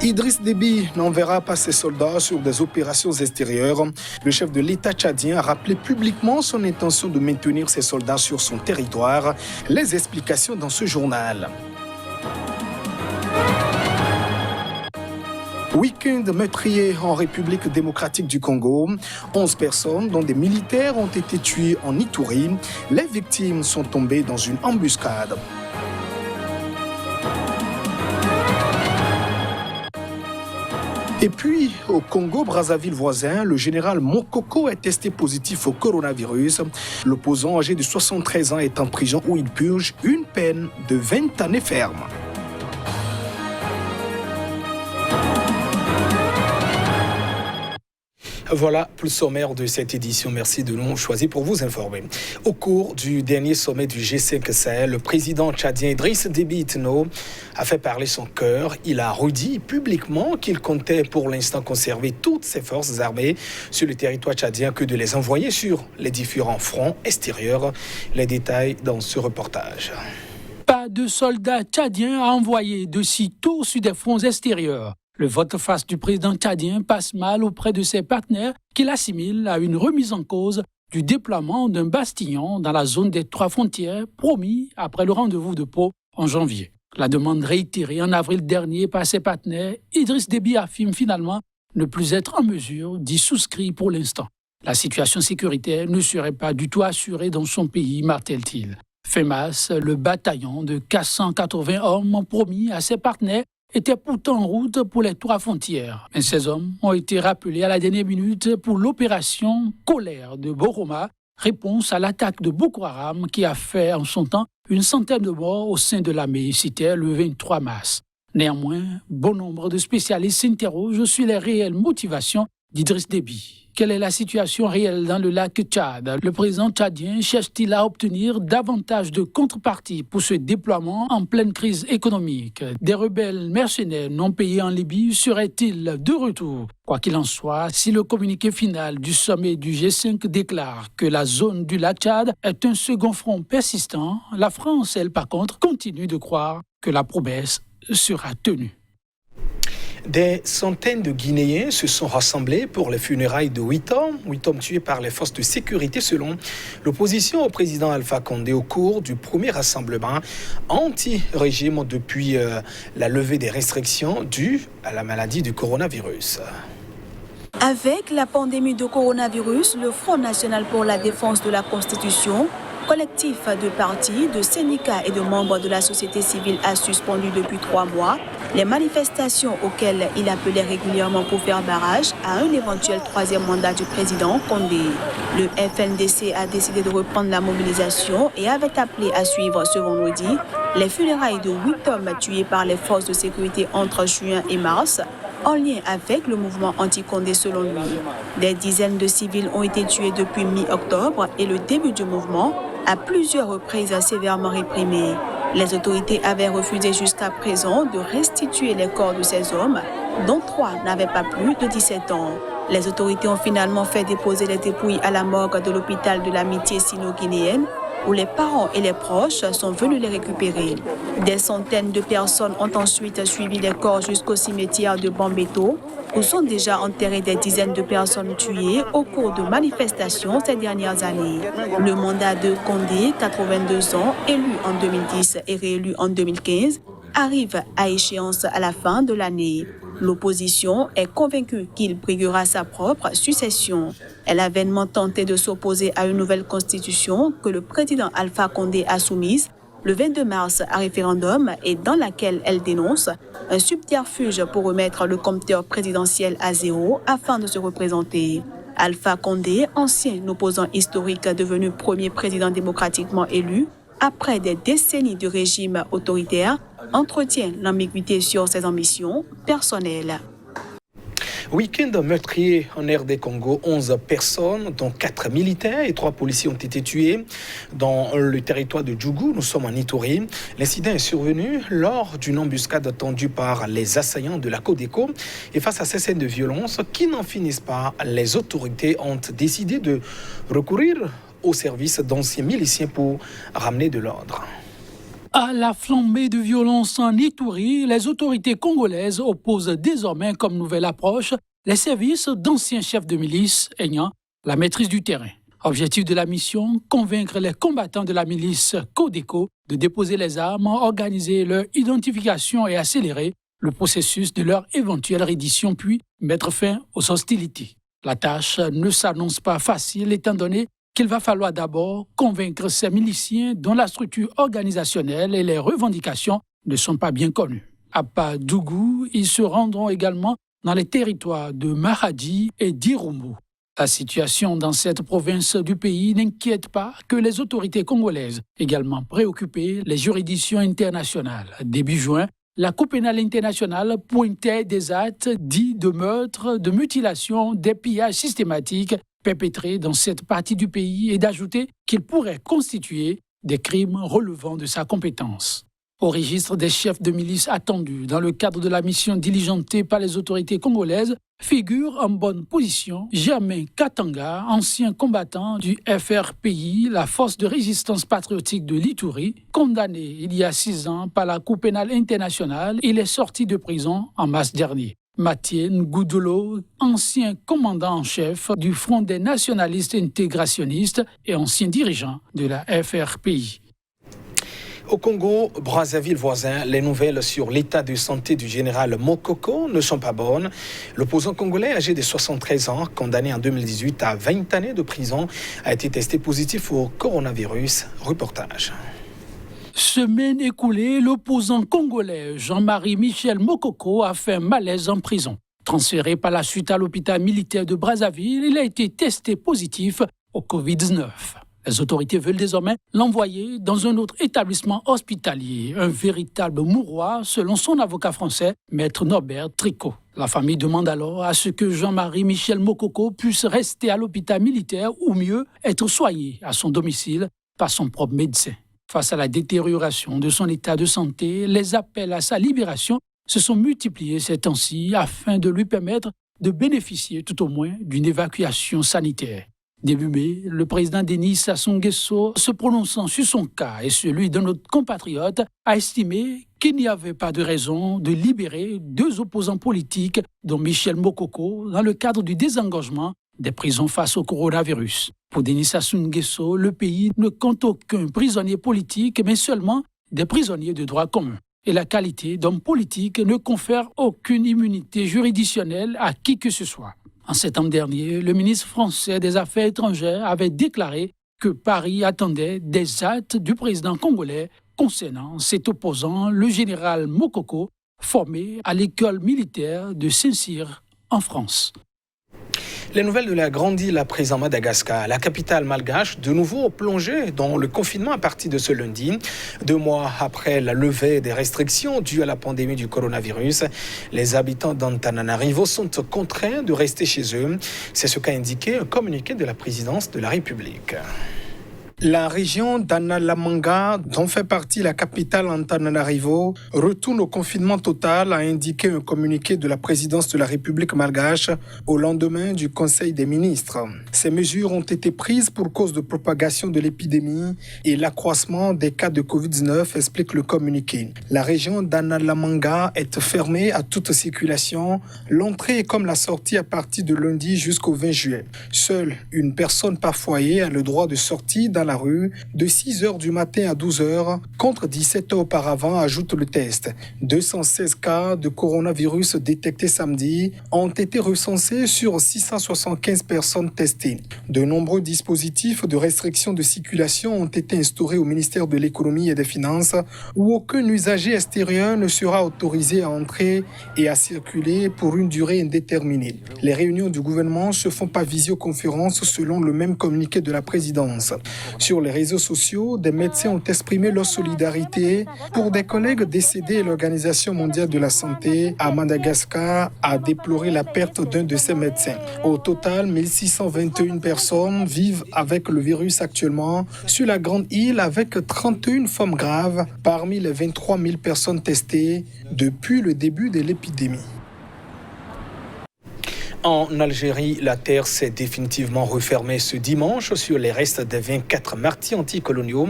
Idriss Déby n'enverra pas ses soldats sur des opérations extérieures. Le chef de l'État tchadien a rappelé publiquement son intention de maintenir ses soldats sur son territoire. Les explications dans ce journal. Week-end meurtrier en République démocratique du Congo. 11 personnes, dont des militaires, ont été tuées en Ituri. Les victimes sont tombées dans une embuscade. Et puis, au Congo-Brazzaville voisin, le général Mokoko est testé positif au coronavirus. L'opposant âgé de 73 ans est en prison où il purge une peine de 20 années ferme. Voilà pour le sommaire de cette édition. Merci de nous choisir pour vous informer. Au cours du dernier sommet du G5 Sahel, le président tchadien Idriss Déby Itno a fait parler son cœur. Il a redit publiquement qu'il comptait pour l'instant conserver toutes ses forces armées sur le territoire tchadien que de les envoyer sur les différents fronts extérieurs. Les détails dans ce reportage. Pas de soldats tchadiens à envoyer de sitôt sur des fronts extérieurs. Le volte-face du président tchadien passe mal auprès de ses partenaires qu'il assimile à une remise en cause du déploiement d'un bastion dans la zone des 3 frontières promis après le rendez-vous de Pau en janvier. La demande réitérée en avril dernier par ses partenaires, Idriss Déby affirme finalement ne plus être en mesure d'y souscrire pour l'instant. La situation sécuritaire ne serait pas du tout assurée dans son pays, martèle-t-il. Fin mars, le bataillon de 480 hommes promis à ses partenaires était pourtant en route pour les 3 frontières. Mais ces hommes ont été rappelés à la dernière minute pour l'opération Colère de Boroma, réponse à l'attaque de Boko Haram qui a fait en son temps une centaine de morts au sein de l'armée, c'était le 23 mars. Néanmoins, bon nombre de spécialistes s'interrogent sur les réelles motivations d'Idriss Déby. Quelle est la situation réelle dans le lac Tchad? Le président tchadien cherche-t-il à obtenir davantage de contreparties pour ce déploiement en pleine crise économique? Des rebelles mercenaires non payés en Libye seraient-ils de retour? Quoi qu'il en soit, si le communiqué final du sommet du G5 déclare que la zone du lac Tchad est un second front persistant, la France, elle, par contre, continue de croire que la promesse sera tenue. Des centaines de Guinéens se sont rassemblés pour les funérailles de 8 hommes tués par les forces de sécurité selon l'opposition au président Alpha Condé au cours du premier rassemblement anti-régime depuis la levée des restrictions dues à la maladie du coronavirus. Avec la pandémie de coronavirus, le Front national pour la défense de la Constitution, collectif de partis, de syndicats et de membres de la société civile a suspendu depuis 3 mois les manifestations auxquelles il appelait régulièrement pour faire barrage à un éventuel 3e mandat du président Condé. Le FNDC a décidé de reprendre la mobilisation et avait appelé à suivre ce vendredi les funérailles de 8 hommes tués par les forces de sécurité entre juin et mars, en lien avec le mouvement anti-Condé selon lui. Des dizaines de civils ont été tués depuis mi-octobre et le début du mouvement à plusieurs reprises sévèrement réprimé. Les autorités avaient refusé jusqu'à présent de restituer les corps de ces hommes, dont 3 n'avaient pas plus de 17 ans. Les autorités ont finalement fait déposer les dépouilles à la morgue de l'hôpital de l'amitié sino-guinéenne, où les parents et les proches sont venus les récupérer. Des centaines de personnes ont ensuite suivi les corps jusqu'au cimetière de Bambeto, où sont déjà enterrées des dizaines de personnes tuées au cours de manifestations ces dernières années. Le mandat de Condé, 82 ans, élu en 2010 et réélu en 2015, arrive à échéance à la fin de l'année. L'opposition est convaincue qu'il briguera sa propre succession. Elle a vainement tenté de s'opposer à une nouvelle constitution que le président Alpha Condé a soumise le 22 mars à référendum et dans laquelle elle dénonce un subterfuge pour remettre le compteur présidentiel à 0 afin de se représenter. Alpha Condé, ancien opposant historique devenu premier président démocratiquement élu, après des décennies de régime autoritaire, entretient l'ambiguïté sur ses ambitions personnelles. Week-end meurtrier en RD Congo, 11 personnes, dont 4 militaires et 3 policiers ont été tués dans le territoire de Djougou. Nous sommes en Ituri. L'incident est survenu lors d'une embuscade tendue par les assaillants de la Codeco. Et face à ces scènes de violence qui n'en finissent pas, les autorités ont décidé de recourir au service d'anciens miliciens pour ramener de l'ordre. À la flambée de violence en Ituri, les autorités congolaises opposent désormais comme nouvelle approche les services d'anciens chefs de milice ayant la maîtrise du terrain. Objectif de la mission, convaincre les combattants de la milice Codeco de déposer les armes, organiser leur identification et accélérer le processus de leur éventuelle reddition, puis mettre fin aux hostilités. La tâche ne s'annonce pas facile étant donné qu'il va falloir d'abord convaincre ces miliciens dont la structure organisationnelle et les revendications ne sont pas bien connues. À Padougou, ils se rendront également dans les territoires de Maradi et d'Irumbu. La situation dans cette province du pays n'inquiète pas que les autorités congolaises, également préoccupées, les juridictions internationales. Début juin, la Cour pénale internationale pointait des actes dits de meurtre, de mutilation, des pillages systématiques perpétrés dans cette partie du pays et d'ajouter qu'ils pourraient constituer des crimes relevant de sa compétence. Au registre des chefs de milice attendus dans le cadre de la mission diligentée par les autorités congolaises figure en bonne position Germain Katanga, ancien combattant du FRPI, la force de résistance patriotique de l'Ituri, condamné il y a 6 ans par la Cour pénale internationale. Il est sorti de prison en mars dernier. Mathieu Ngoudolo, ancien commandant en chef du Front des nationalistes intégrationnistes et ancien dirigeant de la FRPI. Au Congo, Brazzaville voisin, les nouvelles sur l'état de santé du général Mokoko ne sont pas bonnes. L'opposant congolais âgé de 73 ans, condamné en 2018 à 20 années de prison, a été testé positif au coronavirus. Reportage. Semaine écoulée, l'opposant congolais Jean-Marie Michel Mokoko a fait un malaise en prison. Transféré par la suite à l'hôpital militaire de Brazzaville, il a été testé positif au Covid-19. Les autorités veulent désormais l'envoyer dans un autre établissement hospitalier, un véritable mouroir, selon son avocat français, Maître Norbert Tricot. La famille demande alors à ce que Jean-Marie Michel Mokoko puisse rester à l'hôpital militaire ou mieux être soigné à son domicile par son propre médecin. Face à la détérioration de son état de santé, les appels à sa libération se sont multipliés ces temps-ci afin de lui permettre de bénéficier tout au moins d'une évacuation sanitaire. Début mai, le président Denis Sassou Nguesso, se prononçant sur son cas et celui de notre compatriote, a estimé qu'il n'y avait pas de raison de libérer 2 opposants politiques, dont Michel Mokoko, dans le cadre du désengorgement des prisons face au coronavirus. Pour Denis Sassou Nguesso, le pays ne compte aucun prisonnier politique, mais seulement des prisonniers de droit commun. Et la qualité d'homme politique ne confère aucune immunité juridictionnelle à qui que ce soit. En septembre dernier, le ministre français des Affaires étrangères avait déclaré que Paris attendait des actes du président congolais concernant cet opposant, le général Mokoko, formé à l'école militaire de Saint-Cyr en France. Les nouvelles de la grande île à présent Madagascar, la capitale malgache, de nouveau plongée dans le confinement à partir de ce lundi. 2 mois après la levée des restrictions dues à la pandémie du coronavirus, les habitants d'Antananarivo sont contraints de rester chez eux. C'est ce qu'a indiqué un communiqué de la présidence de la République. La région d'Analamanga, dont fait partie la capitale Antananarivo, retourne au confinement total, a indiqué un communiqué de la présidence de la République malgache au lendemain du Conseil des ministres. Ces mesures ont été prises pour cause de propagation de l'épidémie et l'accroissement des cas de Covid-19, explique le communiqué. La région d'Analamanga est fermée à toute circulation, l'entrée est comme la sortie à partir de lundi jusqu'au 20 juillet. Seule une personne par foyer a le droit de sortir dans la rue de 6h du matin à 12h contre 17h auparavant, ajoute le test. 216 cas de coronavirus détectés samedi ont été recensés sur 675 personnes testées. De nombreux dispositifs de restriction de circulation ont été instaurés au ministère de l'économie et des finances où aucun usager extérieur ne sera autorisé à entrer et à circuler pour une durée indéterminée. Les réunions du gouvernement se font par visioconférence selon le même communiqué de la présidence. Sur les réseaux sociaux, des médecins ont exprimé leur solidarité pour des collègues décédés et l'Organisation mondiale de la santé à Madagascar a déploré la perte d'un de ses médecins. Au total, 1621 personnes vivent avec le virus actuellement sur la grande île avec 31 formes graves parmi les 23 000 personnes testées depuis le début de l'épidémie. En Algérie, la terre s'est définitivement refermée ce dimanche sur les restes des 24 martyrs anticoloniaux.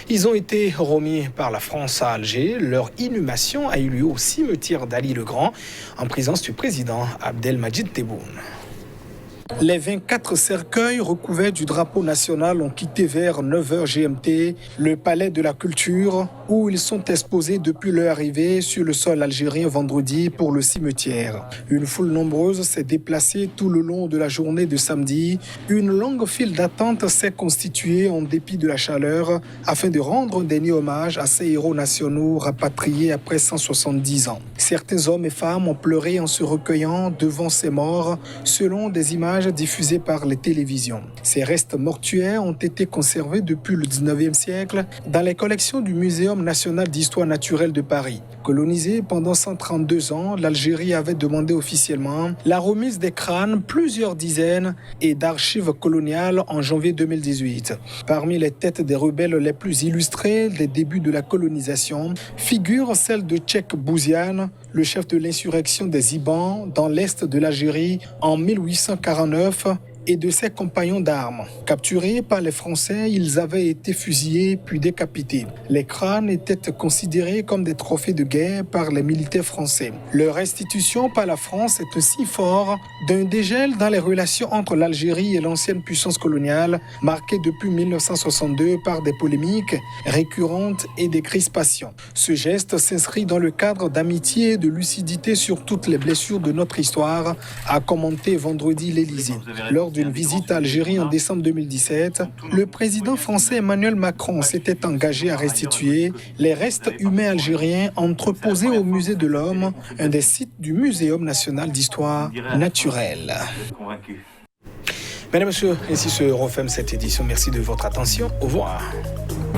Ils ont été remis par la France à Alger. Leur inhumation a eu lieu au cimetière d'Ali le Grand, en présence du président Abdelmadjid Tebboune. Les 24 cercueils recouverts du drapeau national ont quitté vers 9h GMT le palais de la culture où ils sont exposés depuis leur arrivée sur le sol algérien vendredi pour le cimetière. Une foule nombreuse s'est déplacée tout le long de la journée de samedi. Une longue file d'attente s'est constituée en dépit de la chaleur afin de rendre un dernier hommage à ces héros nationaux rapatriés après 170 ans. Certains hommes et femmes ont pleuré en se recueillant devant ces morts selon des images diffusées par les télévisions. Ces restes mortuaires ont été conservés depuis le 19e siècle dans les collections du Muséum national d'histoire naturelle de Paris. Colonisée pendant 132 ans, l'Algérie avait demandé officiellement la remise des crânes, plusieurs dizaines, et d'archives coloniales en janvier 2018. Parmi les têtes des rebelles les plus illustrées des débuts de la colonisation figure celle de Tchèque Bouziane, le chef de l'insurrection des Ibans dans l'est de l'Algérie en 1849 et de ses compagnons d'armes. Capturés par les Français, ils avaient été fusillés puis décapités. Les crânes étaient considérés comme des trophées de guerre par les militaires français. Leur restitution par la France est aussi fort d'un dégel dans les relations entre l'Algérie et l'ancienne puissance coloniale, marquée depuis 1962 par des polémiques récurrentes et des crispations. Ce geste s'inscrit dans le cadre d'amitié et de lucidité sur toutes les blessures de notre histoire, a commenté vendredi l'Élysée. Lors d'une visite à Algérie en décembre 2017, le président français Emmanuel Macron s'était engagé à restituer les restes humains algériens entreposés au Musée de l'Homme, un des sites du Muséum national d'histoire naturelle. Mesdames et messieurs, ainsi se referme cette édition. Merci de votre attention. Au revoir.